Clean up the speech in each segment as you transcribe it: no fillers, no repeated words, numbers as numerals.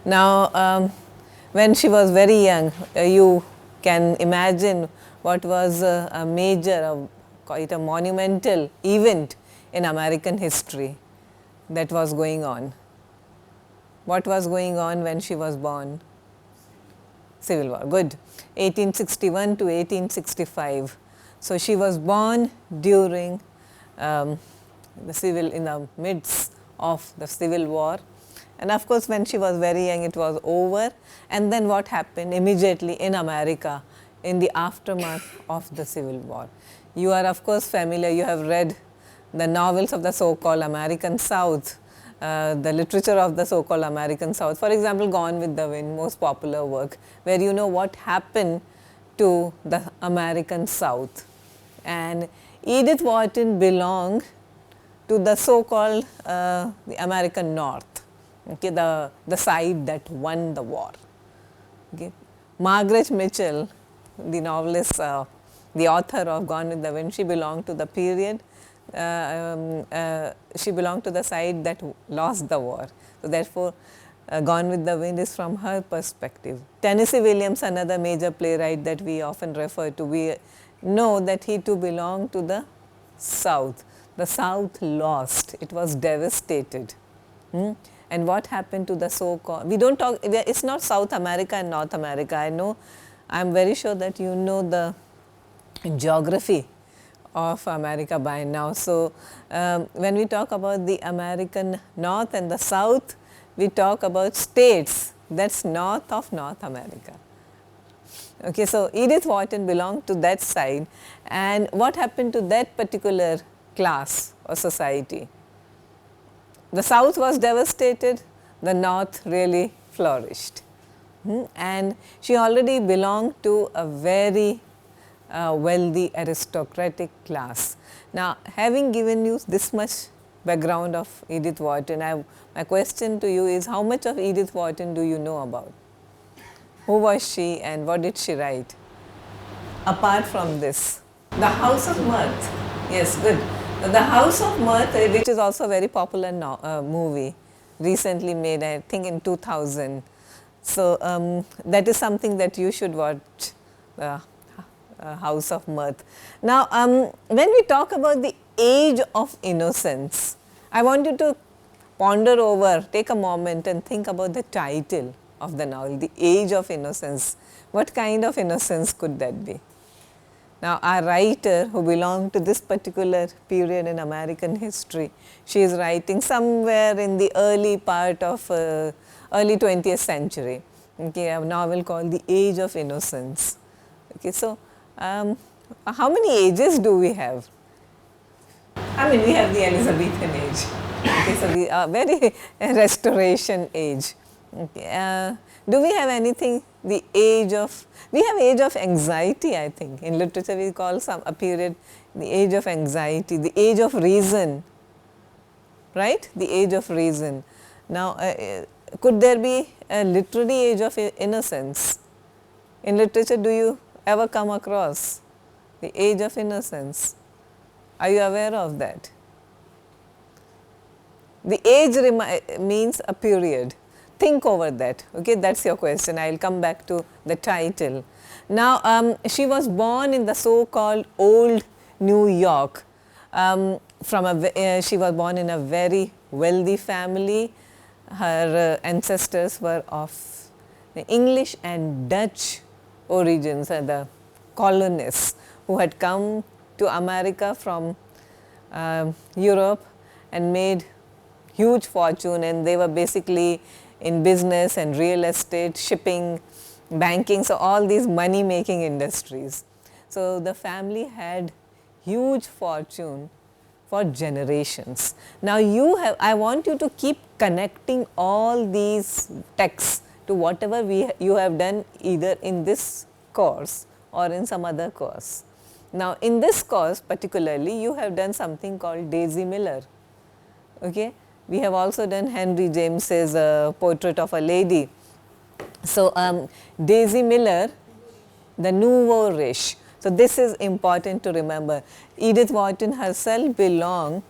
Now, when she was very young, you can imagine what was a major, quite a monumental event in American history that was going on. What was going on when she was born? Civil War, good. 1861 to 1865. So, she was born during in the midst of the Civil War, and of course, when she was very young it was over. And then what happened immediately in America in the aftermath of the Civil War? You are of course familiar, you have read the novels of the so-called American South, the literature of the so-called American South. For example, Gone with the Wind, most popular work, where you know what happened to the American South. And Edith Wharton belonged to the so-called the American North, okay, the side that won the war. Okay. Margaret Mitchell, the novelist, the author of Gone with the Wind, she belonged to the period, she belonged to the side that lost the war. So, therefore, Gone with the Wind is from her perspective. Tennessee Williams, another major playwright that we often refer to, we know that he too belonged to the South. The South lost, it was devastated. And what happened to the so-called, we don't talk, it's not South America and North America. I know, I am very sure that you know the geography of America by now. So, when we talk about the American North and the South, we talk about states that's north of North America. Okay, so Edith Wharton belonged to that side, and what happened to that particular class or society? The South was devastated, the North really flourished. And she already belonged to a very wealthy aristocratic class. Now, having given you this much background of Edith Wharton, my question to you is, how much of Edith Wharton do you know about? Who was she and what did she write? Apart from this, The House of Mirth. Yes, good. The House of Mirth, which is also a very popular movie, recently made, I think in 2000. So, that is something that you should watch, the House of Mirth. Now, when we talk about the Age of Innocence, I want you to ponder over, take a moment and think about the title of the novel, The Age of Innocence. What kind of innocence could that be? Now, our writer who belonged to this particular period in American history, she is writing somewhere in the early part of early 20th century, okay, a novel called The Age of Innocence. Okay, so, how many ages do we have? I mean, we have the Elizabethan age, okay, so we are very restoration age. Okay. Do we have anything, the age of, we have age of anxiety, I think. In literature, we call a period the age of anxiety, the age of reason, right? The age of reason. Now, could there be a literary age of innocence? In literature, do you ever come across the age of innocence? Are you aware of that? The age means a period. Think over that, okay, that's your question. I will come back to the title. Now, she was born in the so-called old New York. She was born in a very wealthy family. Her ancestors were of English and Dutch origins, the colonists who had come to America from Europe and made huge fortune, and they were basically in business and real estate, shipping, banking, so all these money making industries. So, the family had huge fortune for generations. Now, I want you to keep connecting all these texts to whatever you have done either in this course or in some other course. Now, in this course particularly, you have done something called Daisy Miller. Okay? We have also done Henry James's Portrait of a Lady. So, Daisy Miller, the nouveau riche. So, this is important to remember. Edith Wharton herself belonged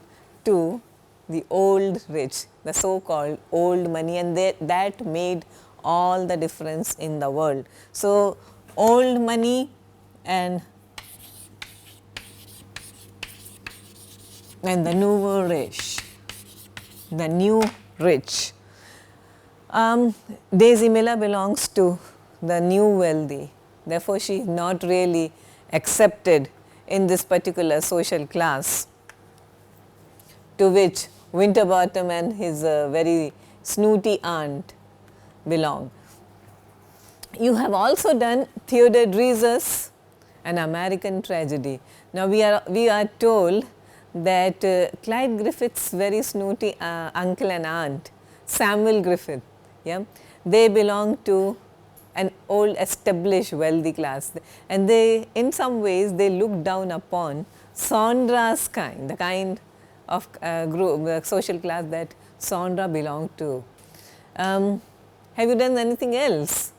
to the old rich, the so-called old money, and that made all the difference in the world. So, old money and the nouveau riche, the new rich. Daisy Miller belongs to the new wealthy, therefore, she is not really accepted in this particular social class to which Winterbottom and his very snooty aunt belong. You have also done Theodore Dreiser's An American Tragedy. Now, we are told that Clyde Griffith's very snooty uncle and aunt, Samuel Griffith, yeah, they belong to an old established wealthy class, and they, in some ways, they look down upon Sondra's kind, the kind of group, social class that Sondra belonged to. Have you done anything else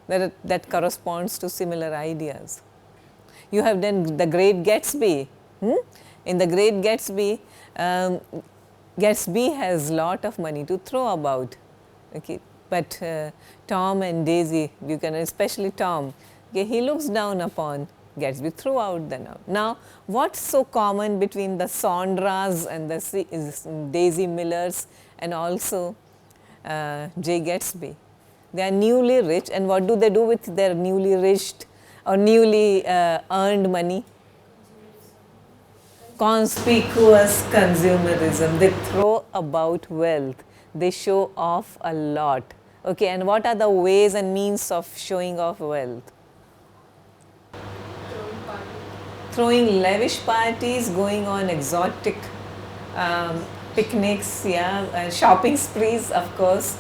that corresponds to similar ideas? You have done The Great Gatsby. In The Great Gatsby, Gatsby has lot of money to throw about, okay, but Tom and Daisy, you can, especially Tom, okay, he looks down upon Gatsby throughout the novel. Now, what's so common between the Sondras and the Daisy Millers and also J. Gatsby? They are newly rich, and what do they do with their newly rich or newly earned money? Conspicuous consumerism. They throw about wealth, they show off a lot. Okay, and what are the ways and means of showing off wealth? Throwing lavish parties, going on exotic picnics, yeah, shopping sprees, of course,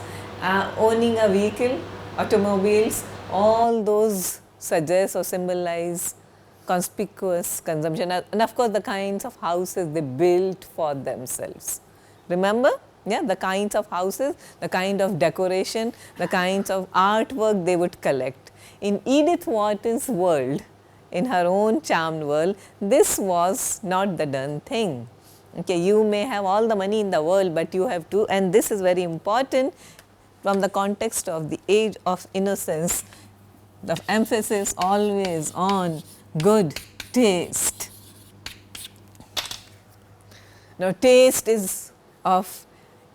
owning a vehicle, automobiles, all those suggest or symbolize conspicuous consumption, and of course the kinds of houses they built for themselves. Remember, yeah, the kinds of houses, the kind of decoration, the kinds of artwork they would collect. In Edith Wharton's world, in her own charmed world, this was not the done thing. Okay, you may have all the money in the world, but you have to, and this is very important from the context of the Age of Innocence, the emphasis always on good taste. Now, taste is of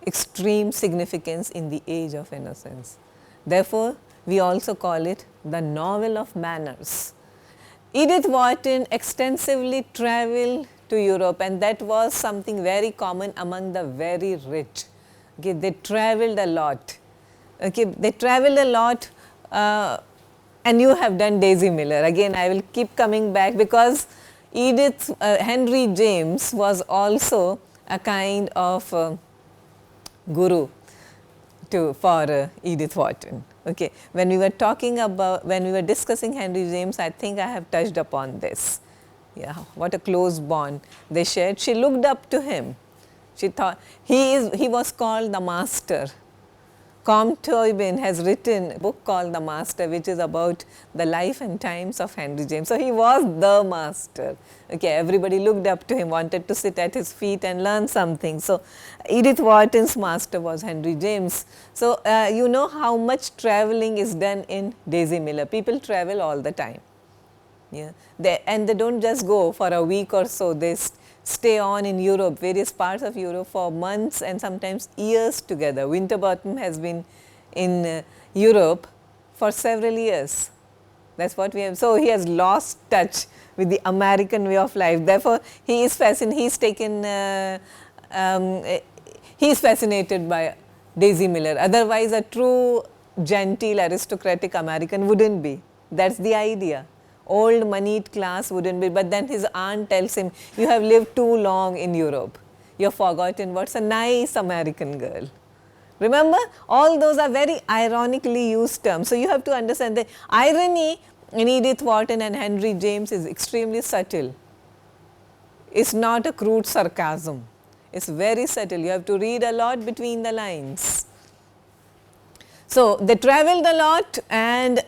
extreme significance in the Age of Innocence. Therefore, we also call it the novel of manners. Edith Wharton extensively travelled to Europe, and that was something very common among the very rich. Okay, they travelled a lot. Okay, they travelled a lot, and you have done Daisy Miller. Again, I will keep coming back because Henry James was also a kind of guru for Edith Wharton. Okay, when we were discussing Henry James, I think I have touched upon this. Yeah, what a close bond they shared. She looked up to him. She thought he was called the master. Comte Twain has written a book called The Master, which is about the life and times of Henry James. So, he was the master. Okay, everybody looked up to him, wanted to sit at his feet and learn something. So, Edith Wharton's master was Henry James. So, you know how much travelling is done in Daisy Miller. People travel all the time. Yeah, and they don't just go for a week or so. They stay on in Europe, various parts of Europe for months and sometimes years together. Winterbottom has been in Europe for several years. That's what we have. So, he has lost touch with the American way of life. Therefore, he is fascinated. He is fascinated by Daisy Miller. Otherwise, a true genteel aristocratic American wouldn't be. That's the idea. Old moneyed class wouldn't be, but then his aunt tells him, you have lived too long in Europe, you have forgotten what's a nice American girl. Remember, all those are very ironically used terms. So, you have to understand the irony in Edith Wharton and Henry James is extremely subtle. It's not a crude sarcasm, it's very subtle. You have to read a lot between the lines. So, they travelled a lot, and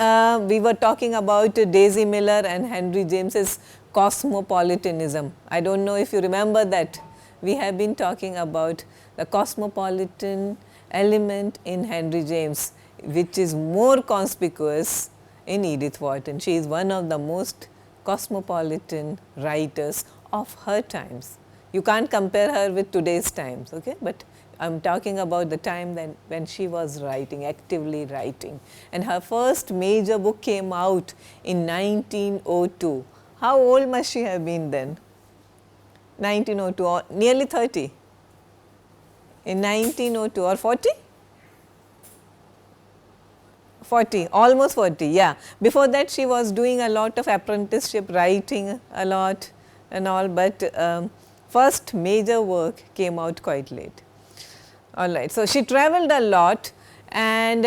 we were talking about Daisy Miller and Henry James's cosmopolitanism. I don't know if you remember that we have been talking about the cosmopolitan element in Henry James, which is more conspicuous in Edith Wharton. She is one of the most cosmopolitan writers of her times. You can't compare her with today's times, okay? But I am talking about the time when she was writing, actively writing. And her first major book came out in 1902. How old must she have been then? 1902, or nearly 30. In 1902 or 40? 40, almost 40, yeah. Before that she was doing a lot of apprenticeship, writing a lot and all, but first major work came out quite late. All right. So, she travelled a lot, and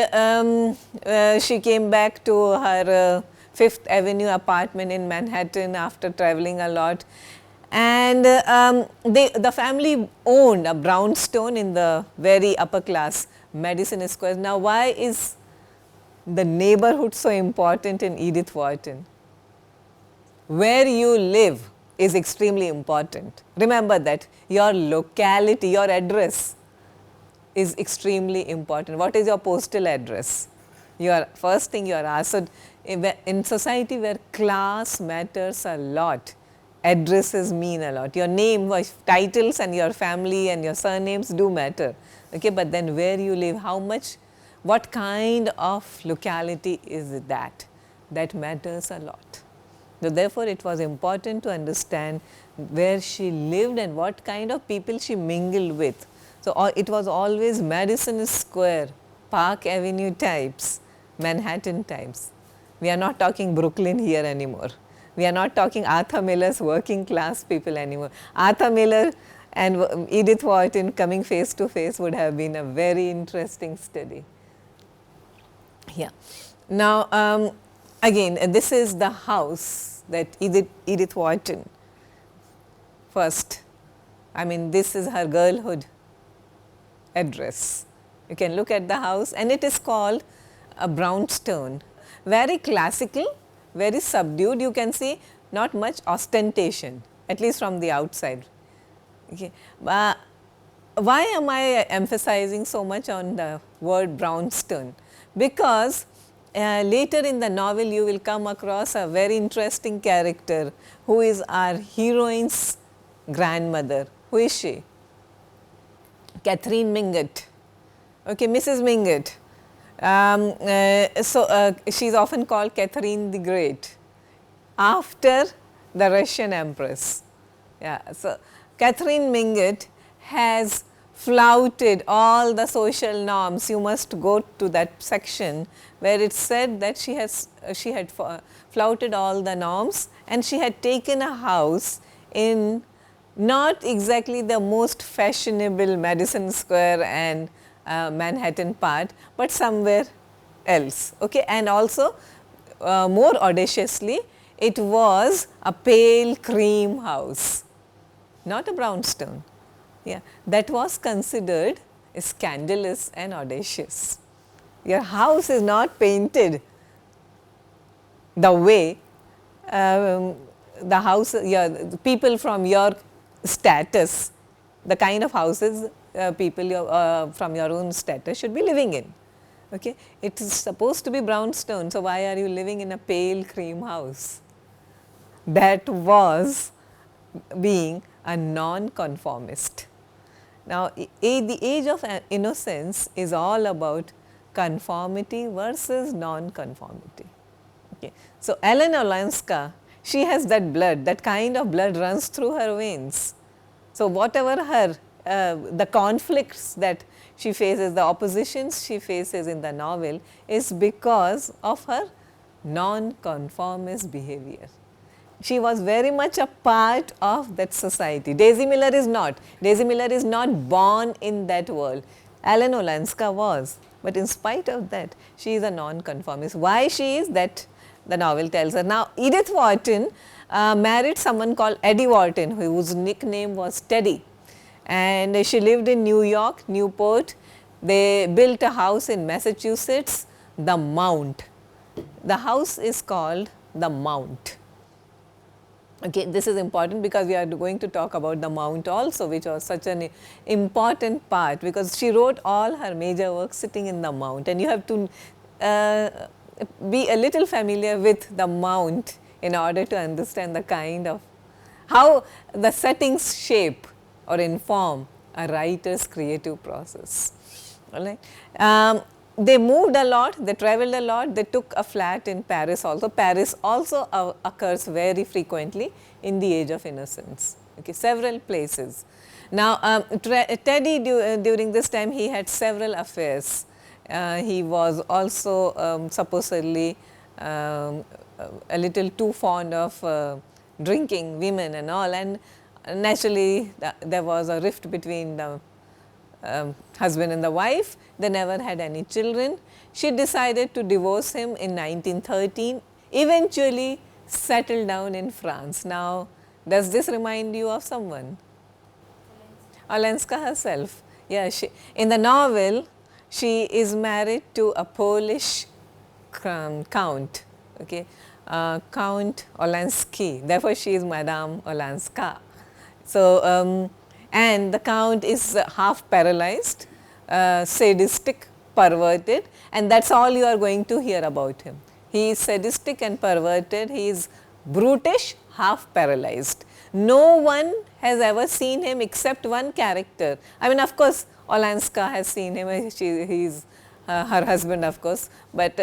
she came back to her Fifth Avenue apartment in Manhattan after travelling a lot. And the family owned a brownstone in the very upper class, Madison Square. Now, why is the neighborhood so important in Edith Wharton? Where you live is extremely important. Remember that your locality, your address is extremely important. What is your postal address? Your first thing you are asked. So, in society where class matters a lot, addresses mean a lot. Your name, titles and your family and your surnames do matter, okay? But then where you live, how much, what kind of locality is that? That matters a lot. So, therefore, it was important to understand where she lived and what kind of people she mingled with. So, it was always Madison Square, Park Avenue types, Manhattan types. We are not talking Brooklyn here anymore. We are not talking Arthur Miller's working class people anymore. Arthur Miller and Edith Wharton coming face to face would have been a very interesting study. Yeah. Now, again, this is the house that Edith Wharton first, I mean, this is her girlhood address. You can look at the house, and it is called a brownstone. Very classical, very subdued. You can see not much ostentation, at least from the outside. Okay. Why am I emphasizing so much on the word brownstone? Because later in the novel you will come across a very interesting character who is our heroine's grandmother. Who is she? Catherine Mingott, okay, Mrs. Mingott. She is often called Catherine the Great after the Russian Empress. Yeah. So, Catherine Mingott has flouted all the social norms. You must go to that section where it said that she had flouted all the norms, and she had taken a house in not exactly the most fashionable Madison Square and Manhattan part, but somewhere else. Okay. And also more audaciously, it was a pale cream house, not a brownstone. Yeah. That was considered scandalous and audacious. Your house is not painted the way the house, people from your status, the kind of houses people from your own status should be living in. Okay. It is supposed to be brownstone, so why are you living in a pale cream house? That was being a non-conformist. Now, the Age of Innocence is all about conformity versus non-conformity. Okay. So, Ellen Olenska, she has that blood, that kind of blood runs through her veins. So, whatever her the conflicts that she faces, the oppositions she faces in the novel is because of her non-conformist behavior. She was very much a part of that society. Daisy Miller is not. Daisy Miller is not born in that world. Ellen Olenska was, but in spite of that, she is a non-conformist. Why she is, that the novel tells her. Now, Edith Wharton married someone called Eddie Wharton, whose nickname was Teddy, and she lived in New York, Newport. They built a house in Massachusetts, the Mount. The house is called the Mount. Okay, this is important because we are going to talk about the Mount also, which was such an important part, because she wrote all her major works sitting in the Mount, and you have to be a little familiar with the Mount in order to understand the kind of how the settings shape or inform a writer's creative process. All right. They moved a lot, they traveled a lot, they took a flat in Paris also. Paris also occurs very frequently in the Age of Innocence, okay, several places. Now, Teddy during this time he had several affairs. He was also supposedly a little too fond of drinking women and all, and naturally there was a rift between the husband and the wife. They never had any children. She decided to divorce him in 1913, eventually settled down in France. Now, does this remind you of someone? Olenska herself. Yeah, in the novel, she is married to a Polish count, okay, Count Olansky. Therefore, she is Madame Olenska. So, and the count is half paralyzed, sadistic, perverted, and that's all you are going to hear about him. He is sadistic and perverted, he is brutish, half paralyzed. No one has ever seen him except one character. I mean, of course, Olenska has seen him, he is her husband, of course, but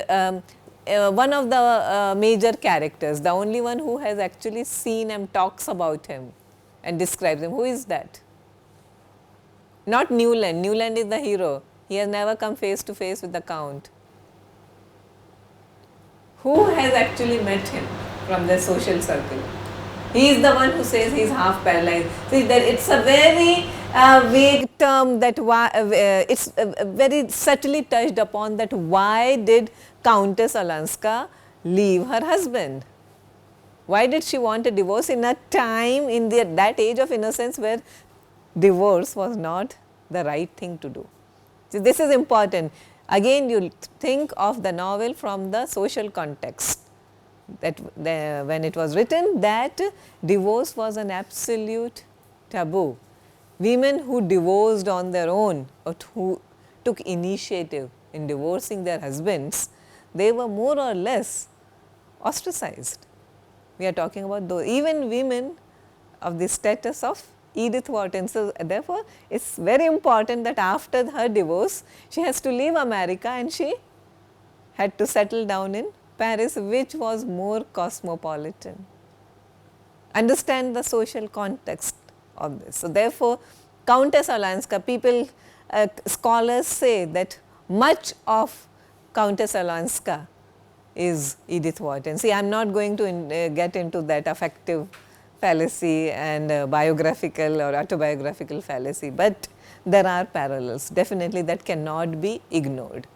one of the major characters, the only one who has actually seen and talks about him and describes him, who is that? Not Newland. Newland is the hero. He has never come face to face with the count. Who has actually met him from the social circle? He is the one who says he is half paralyzed. See, that it's a very vague term that it's very subtly touched upon, that why did Countess Olenska leave her husband? Why did she want a divorce in a time in that age of innocence where divorce was not the right thing to do? So, this is important. Again, you think of the novel from the social context, that when it was written, that divorce was an absolute taboo. Women who divorced on their own or who took initiative in divorcing their husbands, they were more or less ostracized. We are talking about those, even women of the status of Edith Wharton. So, therefore, it is very important that after her divorce, she has to leave America and she had to settle down in Paris, which was more cosmopolitan. Understand the social context of this. So, therefore, Countess Olenska, scholars say that much of Countess Olenska is Edith Wharton. See, I am not going to get into that affective fallacy and biographical or autobiographical fallacy, but there are parallels definitely that cannot be ignored.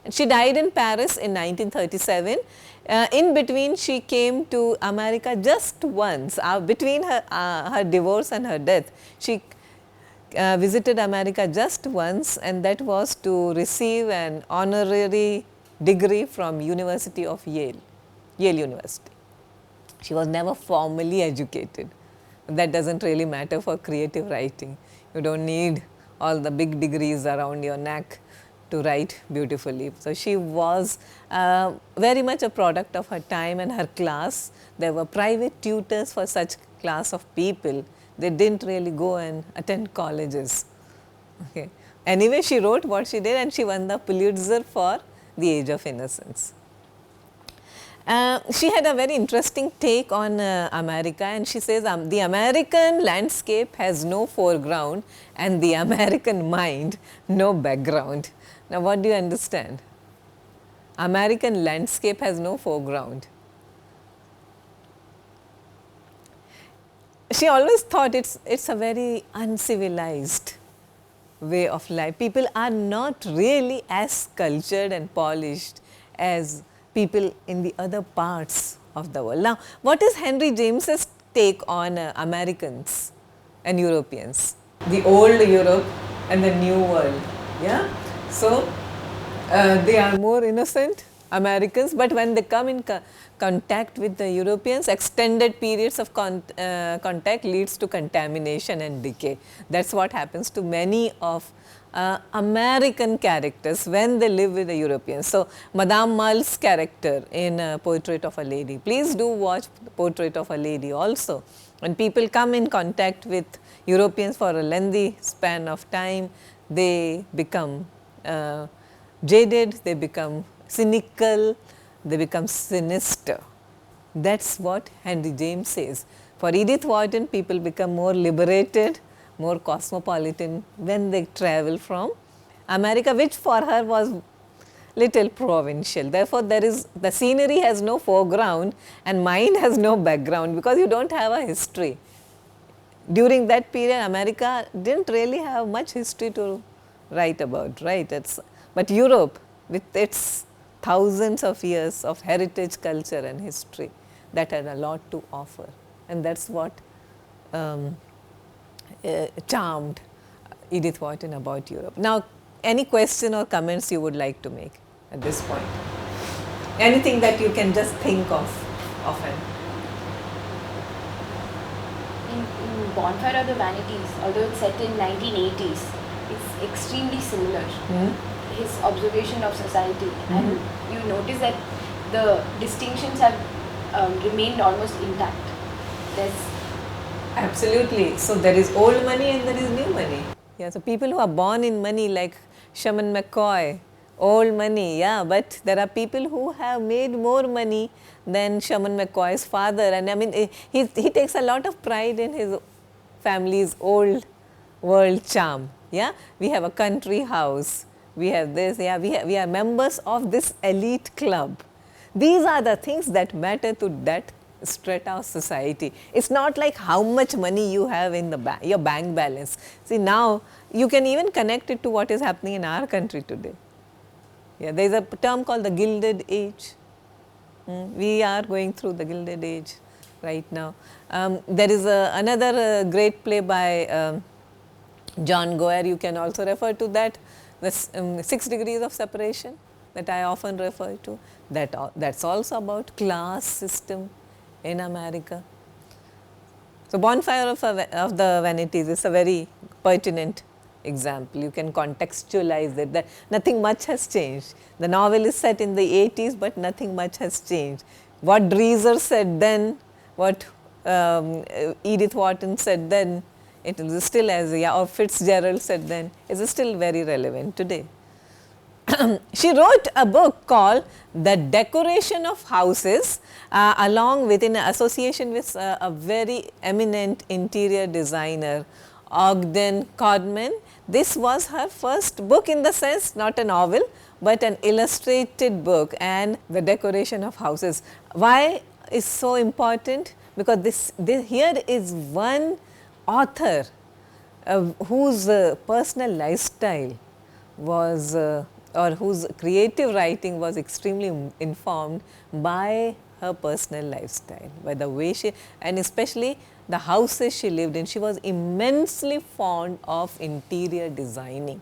And she died in Paris in 1937. In between, she came to America just once. Between her divorce and her death, she visited America just once, and that was to receive an honorary degree from University of Yale University. She was never formally educated. That does not really matter for creative writing. You do not need all the big degrees around your neck to write beautifully. So, she was very much a product of her time and her class. There were private tutors for such class of people. They did not really go and attend colleges. Okay. Anyway, she wrote what she did and she won the Pulitzer for The Age of Innocence. She had a very interesting take on America, and she says the American landscape has no foreground and the American mind no background. Now, what do you understand? American landscape has no foreground. She always thought it's a very uncivilized way of life. People are not really as cultured and polished as people in the other parts of the world. Now, what is Henry James's take on Americans and Europeans? The old Europe and the new world, yeah. So, they are more innocent, Americans, but when they come in contact with the Europeans, extended periods of contact leads to contamination and decay. That is what happens to many of American characters when they live with the Europeans. So, Madame Mul's character in Portrait of a Lady, please do watch Portrait of a Lady also. When people come in contact with Europeans for a lengthy span of time, they become jaded, they become cynical, they become sinister. That is what Henry James says. For Edith Wharton, people become more liberated, more cosmopolitan when they travel from America, which for her was little provincial. Therefore, the scenery has no foreground and mind has no background, because you do not have a history. During that period, America did not really have much history to write about, right? But Europe, with its thousands of years of heritage, culture and history, that had a lot to offer, and that is what charmed Edith Wharton about Europe. Now, any question or comments you would like to make at this point? Anything that you can just think of often? In Bonfire of the Vanities, although it's set in 1980s, it's extremely similar. His observation of society, and you notice that the distinctions have remained almost intact. There's absolutely. So, there is old money and there is new money. Yeah, so people who are born in money like Sherman McCoy, old money, yeah, but there are people who have made more money than Sherman McCoy's father, and I mean he takes a lot of pride in his family's old world charm. Yeah, we have a country house, we have this, yeah, we are members of this elite club. These are the things that matter to that strata of society. It's not like how much money you have in the your bank balance. See, now you can even connect it to what is happening in our country today. Yeah, there is a term called the Gilded Age. We are going through the Gilded Age right now. There is another great play by John Goer. You can also refer to that, the 6 Degrees of Separation, that I often refer to. That's also about class system in America. So, Bonfire of the Vanities is a very pertinent example. You can contextualize it, that nothing much has changed. The novel is set in the 80s, but nothing much has changed. What Dreiser said then, what Edith Wharton said then, it is still as, or Fitzgerald said then, is still very relevant today. She wrote a book called The Decoration of Houses, along with, in association with a very eminent interior designer, Ogden Codman. This was her first book, in the sense not a novel, but an illustrated book, and The Decoration of Houses. Why is so important? Because here is one author whose personal lifestyle was or whose creative writing was extremely informed by her personal lifestyle, by the way she, and especially the houses she lived in. She was immensely fond of interior designing.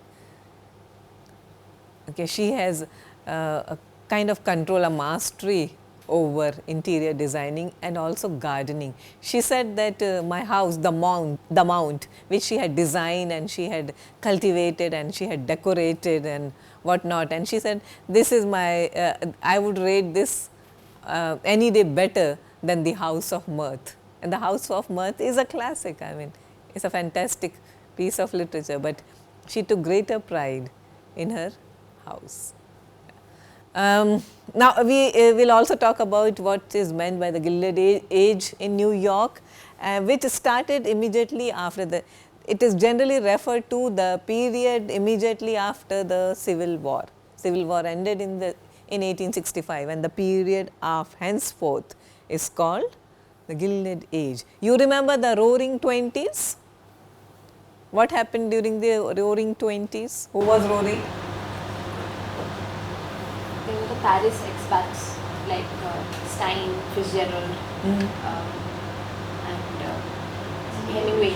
Okay, she has a kind of control, a mastery over interior designing and also gardening. She said that my house, the mount which she had designed and she had cultivated and she had decorated and whatnot, and she said, this is my, I would rate this any day better than the House of Mirth. And the House of Mirth is a classic, I mean, it's a fantastic piece of literature, but she took greater pride in her house. Now, we will also talk about what is meant by the Gilded Age in New York, which started immediately after it is generally referred to the period immediately after the Civil War. Civil War ended in 1865, and the period of henceforth is called the Gilded Age. You remember the Roaring Twenties? What happened during the Roaring Twenties? Who was roaring? There were the Paris expats like Stein, Fitzgerald, and Hemingway.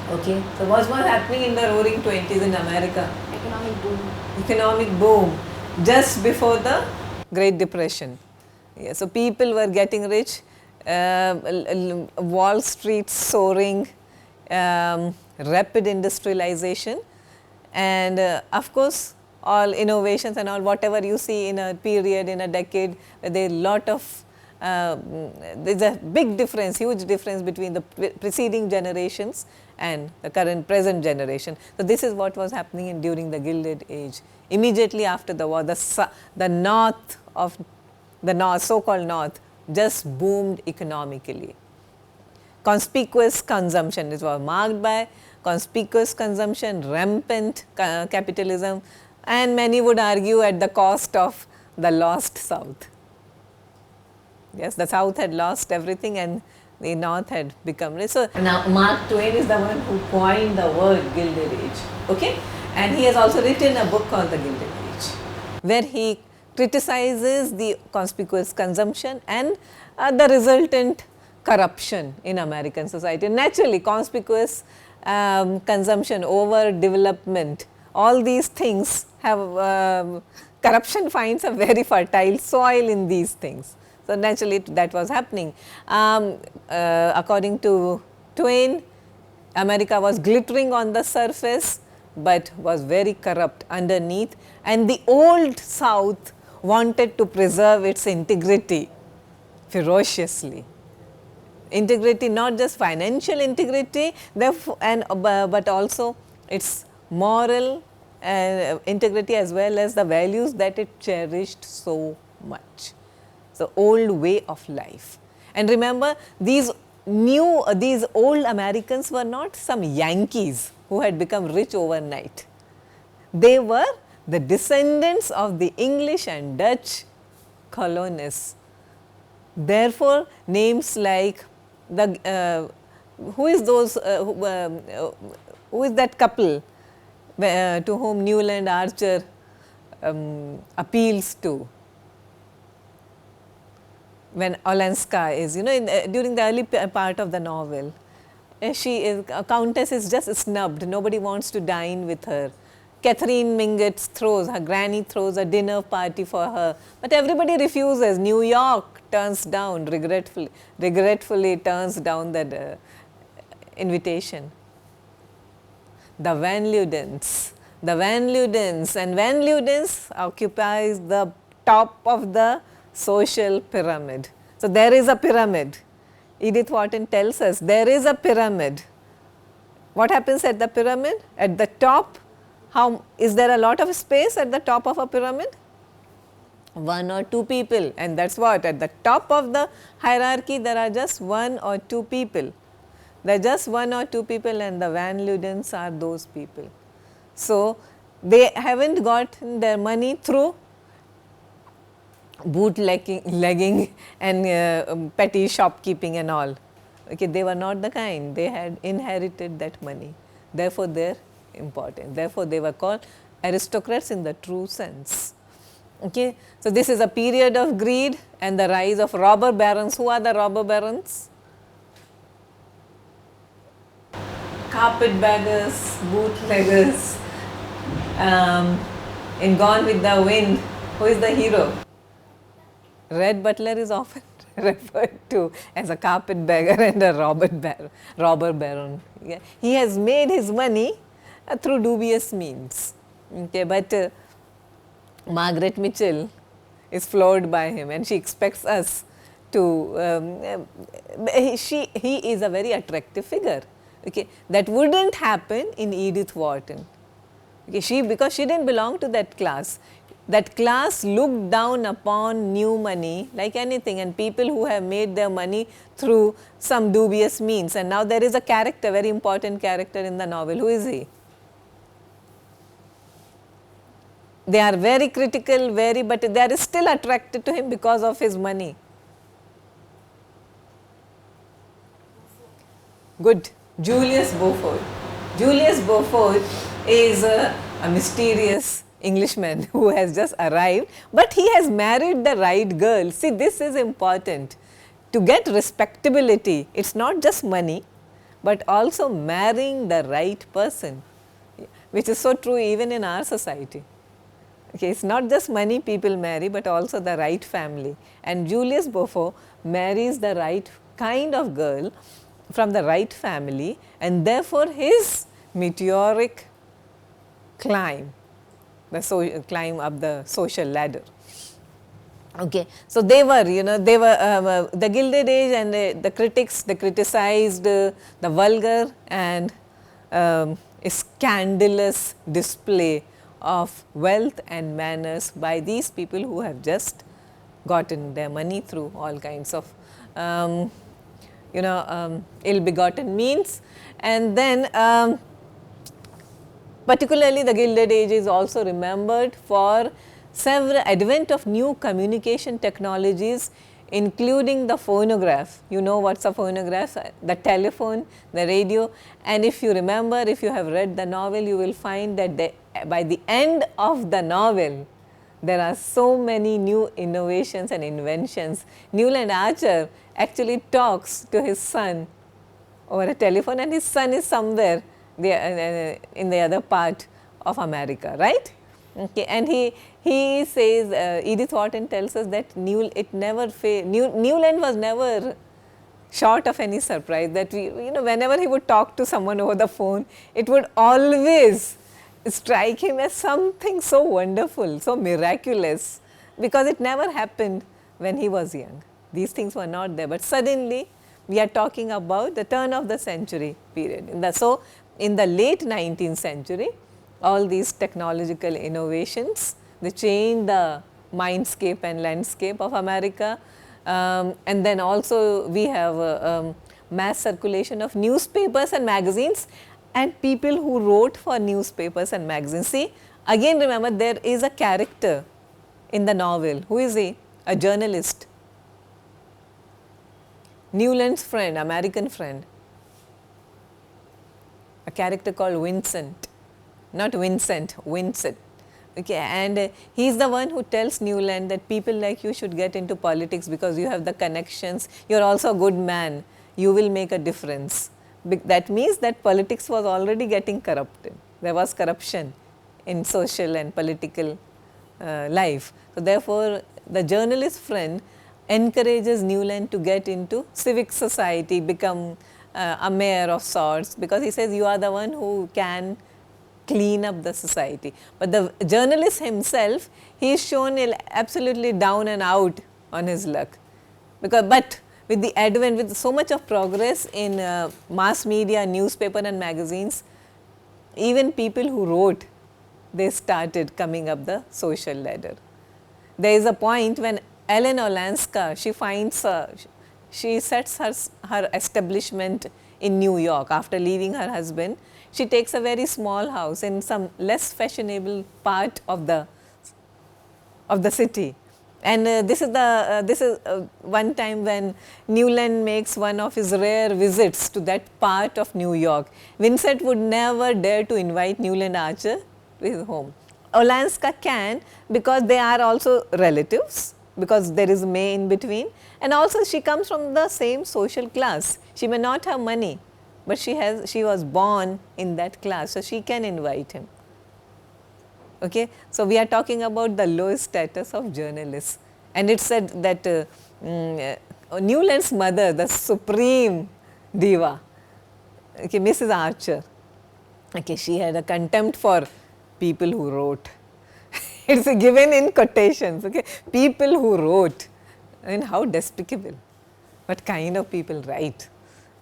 Okay. So, what was happening in the Roaring Twenties in America? Economic boom. Economic boom. Just before the Great Depression. Yeah, so people were getting rich, Wall Street soaring, rapid industrialization, and of course all innovations and all whatever you see in a period, in a decade, there is a lot of there's a big difference, huge difference between the preceding generations and the current present generation. So, this is what was happening during the Gilded Age. Immediately after the war, the north of the north, so-called north, just boomed economically. Conspicuous consumption, it was marked by conspicuous consumption, rampant capitalism, and many would argue at the cost of the lost South. Yes, the South had lost everything and the North had become rich. So, now Mark Twain is the one who coined the word Gilded Age, okay? And he has also written a book called The Gilded Age, where he criticizes the conspicuous consumption and the resultant corruption in American society. Naturally, conspicuous consumption, overdevelopment, all these things have, corruption finds a very fertile soil in these things. So, naturally that was happening. According to Twain, America was glittering on the surface, but was very corrupt underneath, and the old South wanted to preserve its integrity ferociously. Integrity, not just financial integrity, but also its moral integrity as well as the values that it cherished so much. The old way of life. And remember, these old Americans were not some Yankees who had become rich overnight. They were the descendants of the English and Dutch colonists. Therefore, names like who is that couple to whom Newland Archer appeals to? When Olenska is, during the early part of the novel, a countess is just snubbed, nobody wants to dine with her. Catherine Mingus her granny throws a dinner party for her, but everybody refuses. New York turns down, regretfully turns down that invitation. The Van Ludens, and Van Ludens occupies the top of the social pyramid. So, there is a pyramid. Edith Wharton tells us there is a pyramid. What happens at the pyramid? At the top, is there a lot of space at the top of a pyramid? One or two people, and that is what, at the top of the hierarchy there are just one or two people. There are just one or two people, and the Van Ludens are those people. So, they haven't gotten their money through bootlegging and petty shopkeeping and all. Okay, they were not the kind, they had inherited that money. Therefore, they are important. Therefore, they were called aristocrats in the true sense. Okay. So, this is a period of greed and the rise of robber barons. Who are the robber barons? Carpetbaggers, bootleggers. In Gone with the Wind, who is the hero? Red Butler is often referred to as a carpetbagger and a robber baron. Yeah. He has made his money through dubious means. Okay, but Margaret Mitchell is floored by him, and she expects us to. He is a very attractive figure. Okay, that wouldn't happen in Edith Wharton. Okay, because she didn't belong to that class. That class looked down upon new money like anything, and people who have made their money through some dubious means. And now there is a character, very important character in the novel. Who is he? They are very critical, but they are still attracted to him because of his money. Good. Julius Beaufort. Julius Beaufort is a mysterious Englishman who has just arrived, but he has married the right girl. See, this is important. To get respectability, it is not just money, but also marrying the right person, which is so true even in our society. Okay, it's not just money people marry, but also the right family. And Julius Beaufort marries the right kind of girl from the right family, and therefore his meteoric climb, climb up the social ladder. Okay, so they were, they were the Gilded Age, and the critics, they criticized the vulgar and scandalous display of wealth and manners by these people who have just gotten their money through all kinds of ill-begotten means. And then particularly the Gilded Age is also remembered for several advent of new communication technologies, including the phonograph. You know what's a phonograph? The telephone, the radio. And if you remember, if you have read the novel, you will find that by the end of the novel, there are so many new innovations and inventions. Newland Archer actually talks to his son over a telephone, and his son is somewhere in the other part of America, right? Okay, and he says, Edith Wharton tells us that Newland was never short of any surprise, that whenever he would talk to someone over the phone, it would always strike him as something so wonderful, so miraculous, because it never happened when he was young. These things were not there, but suddenly we are talking about the turn of the century period. So in the late 19th century, all these technological innovations, they changed the mindscape and landscape of America. And then also we have mass circulation of newspapers and magazines, and people who wrote for newspapers and magazines. See, again remember, there is a character in the novel. Who is he? A journalist. Newland's friend, American friend. A character called Vincent. Not Vincent, Vincent. Okay, and he is the one who tells Newland that people like you should get into politics because you have the connections, you are also a good man, you will make a difference. That means that politics was already getting corrupted. There was corruption in social and political life. So therefore, the journalist friend encourages Newland to get into civic society, become a mayor of sorts, because he says you are the one who can clean up the society. But the journalist himself, he is shown absolutely down and out on his luck. But with the advent, with so much of progress in mass media, newspaper and magazines, even people who wrote, they started coming up the social ladder. There is a point when Ellen Olenska, she sets her establishment in New York after leaving her husband. She takes a very small house in some less fashionable part of the city. And this is one time when Newland makes one of his rare visits to that part of New York. Vincent would never dare to invite Newland Archer to his home. Olenska can, because they are also relatives, because there is May in between, and also she comes from the same social class. She may not have money, but she was born in that class, so she can invite him. Okay? So we are talking about the lowest status of journalists, and it said that Newland's mother, the supreme diva, okay, Mrs. Archer, okay, she had a contempt for people who wrote. It's given in quotations, okay, people who wrote. I mean, how despicable, what kind of people write.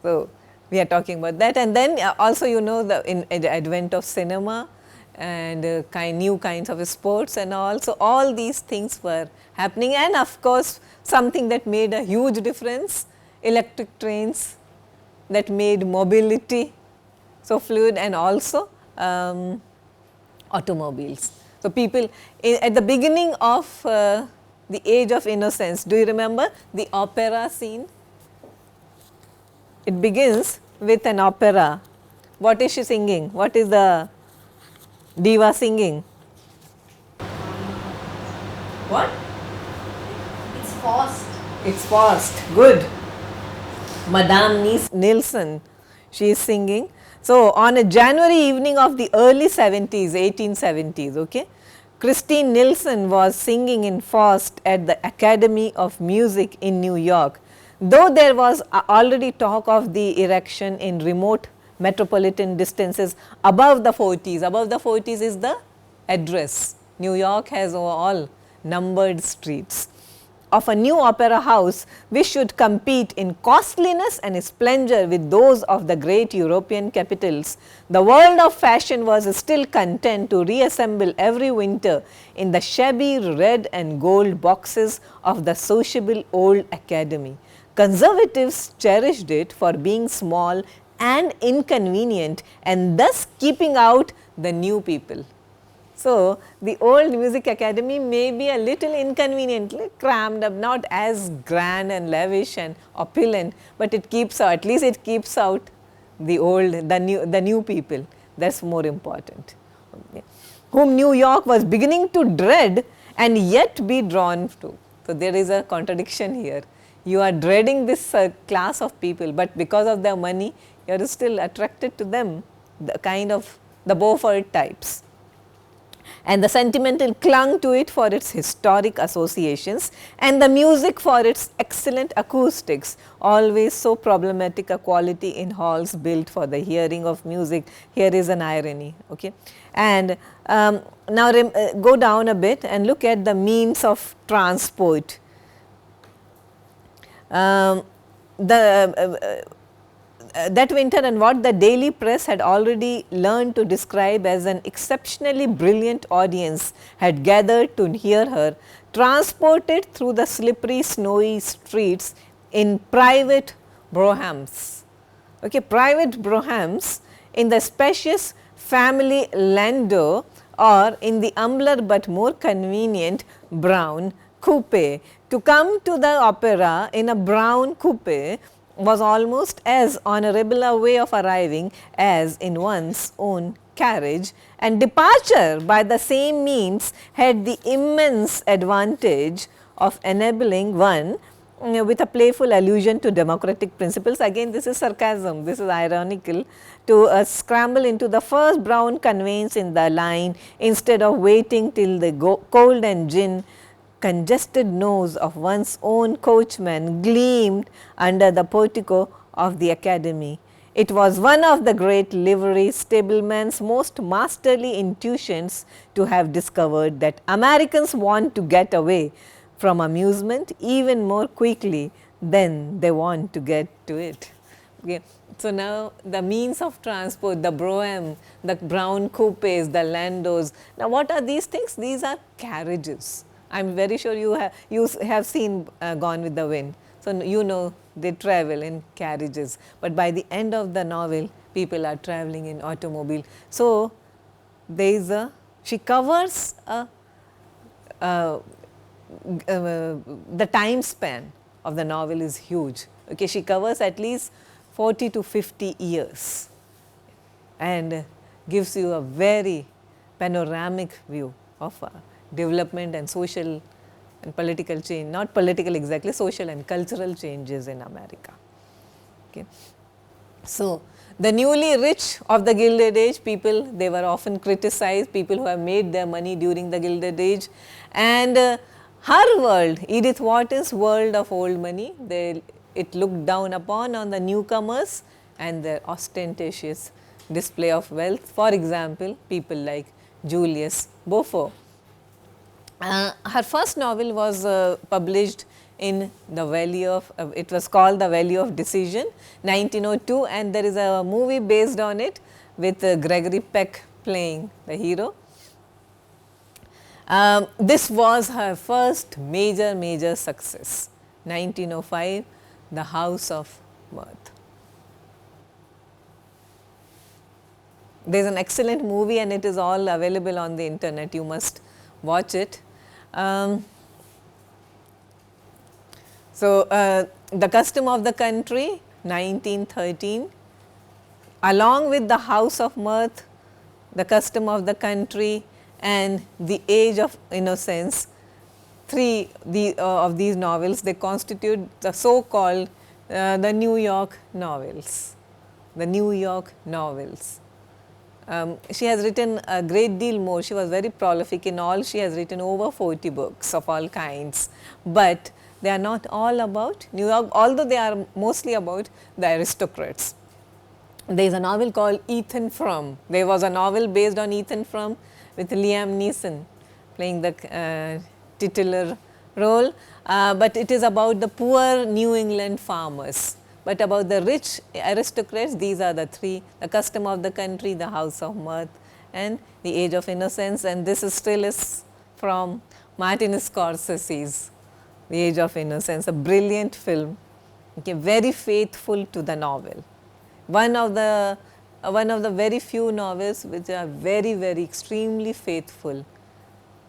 So we are talking about that, and then also the advent of cinema and new kinds of sports and all. So all these things were happening, and of course something that made a huge difference, electric trains that made mobility so fluid, and also automobiles. So people at the beginning of the Age of Innocence, do you remember the opera scene? It begins with an opera. What is she singing? What is the diva singing? What? It's fast. It's fast. Good. Madame Nilson, she is singing. So on a January evening of the early 70s, 1870s, okay, Christine Nilson was singing in Faust at the Academy of Music in New York. Though there was already talk of the erection in remote metropolitan distances above the 40s. Above the 40s is the address. New York has all numbered streets. Of a new opera house which should compete in costliness and splendor with those of the great European capitals. The world of fashion was still content to reassemble every winter in the shabby red and gold boxes of the sociable old academy. Conservatives cherished it for being small and inconvenient and thus keeping out the new people. So, the old music academy may be a little inconveniently crammed up, not as grand and lavish and opulent, but it keeps out, at least it keeps out the old, the new people. That is more important. Okay. Whom New York was beginning to dread and yet be drawn to. So, there is a contradiction here. You are dreading this class of people, but because of their money, you are still attracted to them, the kind of the Beaufort types. And the sentimental clung to it for its historic associations and the music for its excellent acoustics, always so problematic a quality in halls built for the hearing of music. Here is an irony. Okay. And now go down a bit and look at the means of transport. That winter, and what the daily press had already learned to describe as an exceptionally brilliant audience had gathered to hear her, transported through the slippery snowy streets in private broughams. Okay, private broughams in the spacious family landau or in the humbler but more convenient brown coupe. To come to the opera in a brown coupe was almost as honorable a way of arriving as in one's own carriage, and departure by the same means had the immense advantage of enabling one, with a playful allusion to democratic principles, again this is sarcasm, this is ironical, to scramble into the first brown conveyance in the line instead of waiting till the cold and congested nose of one's own coachman gleamed under the portico of the academy. It was one of the great livery stableman's most masterly intuitions to have discovered that Americans want to get away from amusement even more quickly than they want to get to it. Okay. So, now the means of transport, the brougham, the brown coupes, the landaus. Now, what are these things? These are carriages. I am very sure you have seen Gone with the Wind. So, you know they travel in carriages, but by the end of the novel people are travelling in automobile. So, there is she covers the time span of the novel is huge. Okay, she covers at least 40 to 50 years and gives you a very panoramic view of development and social and political change, not political exactly, social and cultural changes in America. Okay. So, the newly rich of the Gilded Age people, they were often criticized, people who have made their money during the Gilded Age, and her world, Edith Wharton's world of old money, it looked down upon on the newcomers and their ostentatious display of wealth. For example, people like Julius Beaufort. Her first novel was published in the Valley of, it was called The Valley of Decision, 1902, and there is a movie based on it with Gregory Peck playing the hero. This was her first major success, 1905, The House of Mirth. There is an excellent movie and it is all available on the internet, you must watch it. The Custom of the Country, 1913, along with The House of Mirth, The Custom of the Country and The Age of Innocence, three of these novels, they constitute the so-called the New York novels, She has written a great deal more. She was very prolific. In all, she has written over 40 books of all kinds, but they are not all about New York, although they are mostly about the aristocrats. There is a novel called Ethan Frome. There was a novel based on Ethan Frome with Liam Neeson playing the titular role, but it is about the poor New England farmers. But about the rich aristocrats, these are the three: The Custom of the Country, The House of Mirth, and The Age of Innocence. And this is still is from Martin Scorsese's The Age of Innocence, a brilliant film, okay, very faithful to the novel. One of the very few novels which are very extremely faithful.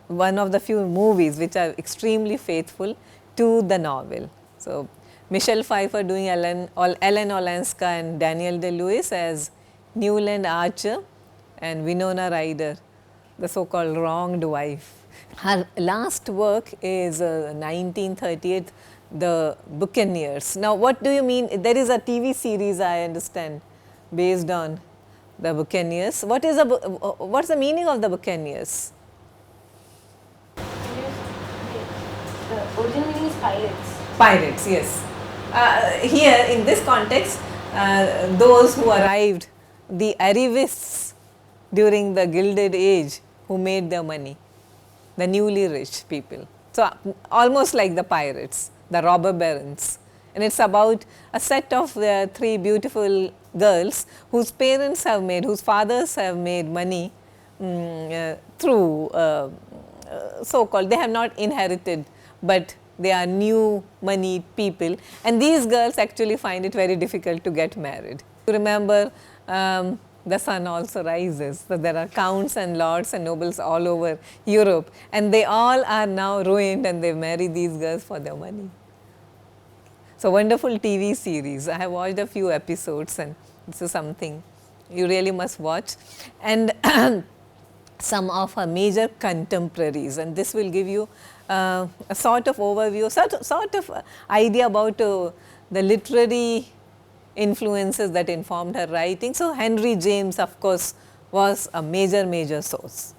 One of the few movies which are extremely faithful to the novel. So, Michelle Pfeiffer doing Ellen Olenska and Daniel Day-Lewis as Newland Archer, and Winona Ryder, the so-called wronged wife. Her last work is 1938, The Buccaneers. Now, what do you mean? There is a TV series, I understand, based on The Buccaneers. What's the meaning of The Buccaneers? The original meaning is pirates. Pirates, yes. Here in this context, those who arrived, the arrivists during the Gilded Age who made their money, the newly rich people. So, almost like the pirates, the robber barons. And it is about a set of three beautiful girls whose parents have made, whose fathers have made money through so-called, they have not inherited, but they are new money people, and these girls actually find it very difficult to get married. You remember The Sun Also Rises, so there are counts and lords and nobles all over Europe, and they all are now ruined and they marry these girls for their money. So, wonderful TV series. I have watched a few episodes, and this is something you really must watch. And some of her major contemporaries, and this will give you a sort of overview, sort of idea about the literary influences that informed her writing. So, Henry James, of course, was a major source.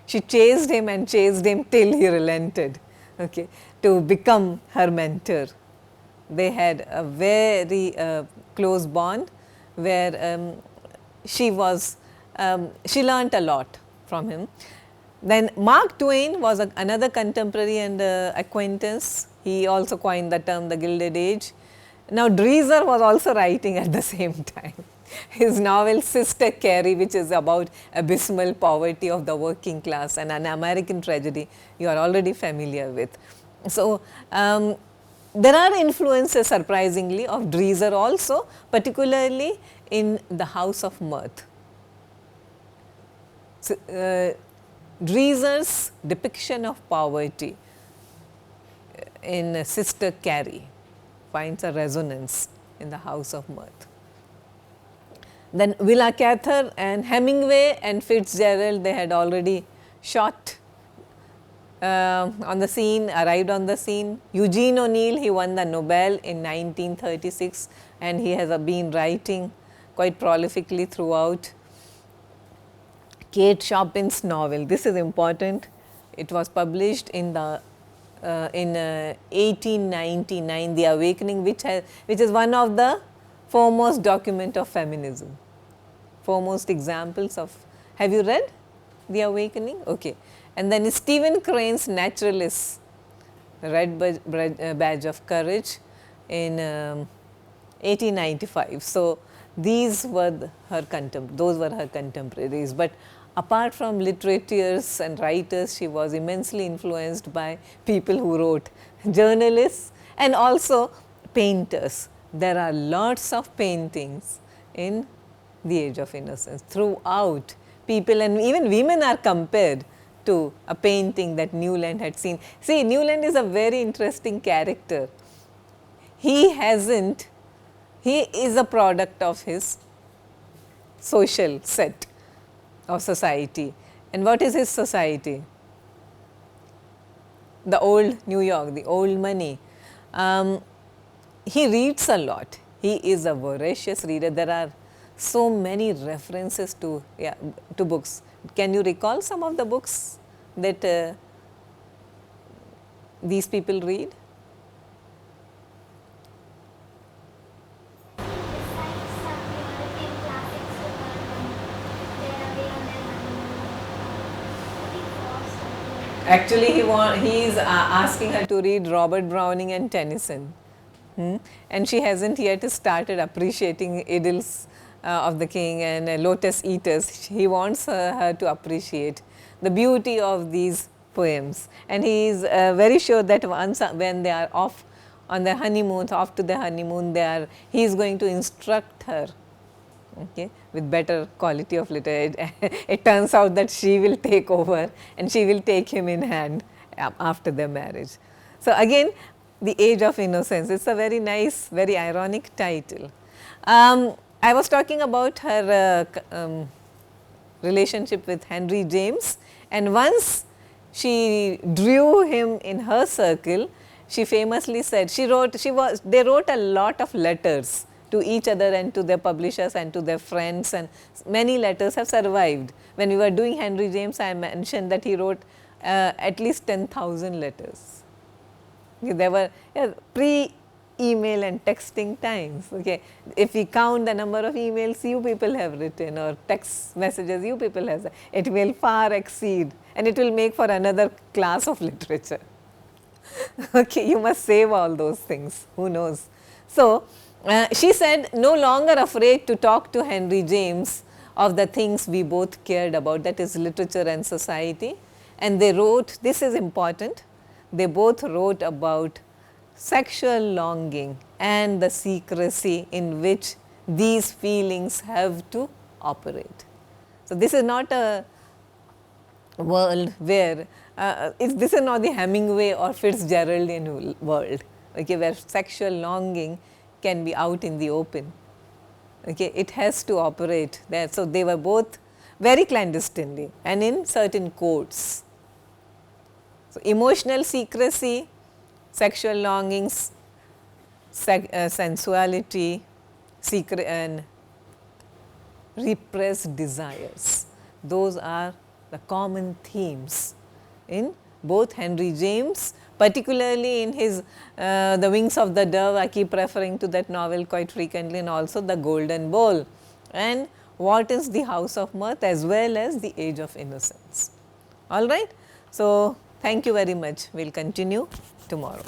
She chased him and chased him till he relented, okay, to become her mentor. They had a very close bond where she learnt a lot from him. Then Mark Twain was another contemporary and acquaintance. He also coined the term the Gilded Age. Now, Dreiser was also writing at the same time. His novel Sister Carrie, which is about abysmal poverty of the working class and an American tragedy, you are already familiar with. So, there are influences surprisingly of Dreiser also, particularly in The House of Mirth. So, Dreiser's depiction of poverty in Sister Carrie finds a resonance in The House of Mirth. Then Willa Cather and Hemingway and Fitzgerald, they had already shot on the scene, arrived on the scene. Eugene O'Neill, he won the Nobel in 1936 and he has been writing quite prolifically throughout. Kate Chopin's novel, this is important, it was published in 1899, The Awakening, which is one of the foremost document of feminism, foremost examples of, have you read The Awakening? Okay. And then Stephen Crane's Naturalists, The Red Badge of Courage in 1895. So, these were those were her contemporaries, but apart from literatures and writers, she was immensely influenced by people who wrote, journalists and also painters. There are lots of paintings in The Age of Innocence throughout. People and even women are compared to a painting that Newland had seen. See, Newland is a very interesting character. He is a product of his social set of society. And what is his society? The old New York, the old money. He reads a lot. He is a voracious reader. There are so many references to, to books. Can you recall some of the books that these people read? Actually, he is asking her to read Robert Browning and Tennyson. And she hasn't yet started appreciating Idylls of the King and Lotus Eaters. He wants her to appreciate the beauty of these poems. And he is very sure that once when they are off on their honeymoon, off to their honeymoon, he is going to instruct her, okay, with better quality of literature. It turns out that she will take over and she will take him in hand after their marriage. So, again, The Age of Innocence. It's a very nice, very ironic title. I was talking about her relationship with Henry James, and once she drew him in her circle, she famously said, they wrote a lot of letters to each other and to their publishers and to their friends, and many letters have survived. When we were doing Henry James, I mentioned that he wrote at least 10,000 letters. Okay, there were pre-email and texting times. Okay. If we count the number of emails you people have written or text messages you people have, it will far exceed, and it will make for another class of literature. Okay, you must save all those things, who knows. So, she said, no longer afraid to talk to Henry James of the things we both cared about, that is literature and society. And they wrote, this is important, they both wrote about sexual longing and the secrecy in which these feelings have to operate. So, this is not a world where, this is not the Hemingway or Fitzgeraldian world, okay, where sexual longing can be out in the open. Okay, it has to operate there. So, they were both very clandestinely and in certain codes. So, emotional secrecy, sexual longings, sensuality, secret and repressed desires. Those are the common themes in both Henry James, particularly in his The Wings of the Dove. I keep referring to that novel quite frequently, and also The Golden Bowl, and What is the House of Mirth, as well as The Age of Innocence. All right. So, thank you very much. We will continue tomorrow.